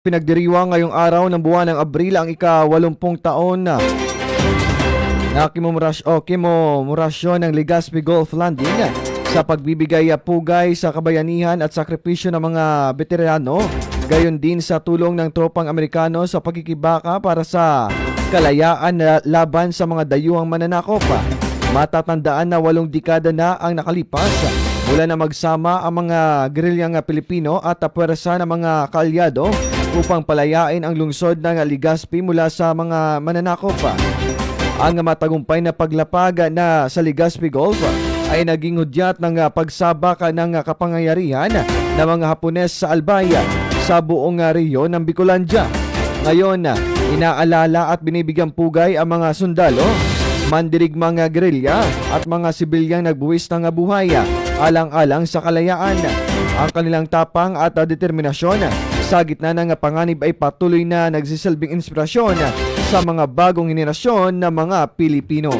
Pinagdiriwang ngayong araw ng buwan ng Abril ang ika-80 taon na kimemorasyon ng Legazpi Golf Landing sa pagbibigay pugay sa kabayanihan at sakripisyo ng mga veterano, gayon din sa tulong ng tropang Amerikano sa pagkikibaka para sa kalayaan na laban sa mga dayuhang mananakop. Matatandaan na 8 dekada na ang nakalipas mula na magsama ang mga gerilyang Pilipino at puwersa ng mga kaalyado upang palayain ang lungsod ng Legazpi mula sa mga mananakop. Ang matagumpay na paglapag na sa Legazpi Golf ay naging hudyat ng pagsabak ng kapangyarihan ng mga Hapones sa Albay sa buong rehiyon ng Bicolandia. Ngayon, inaalala at binibigyang pugay ang mga sundalo, mandirigmang gerilya at mga sibilyang nagbuwis ng buhay alang-alang sa kalayaan. Ang kanilang tapang at determinasyon sa gitna ng panganib ay patuloy na nagsisilbing inspirasyon sa mga bagong henerasyon ng mga Pilipino.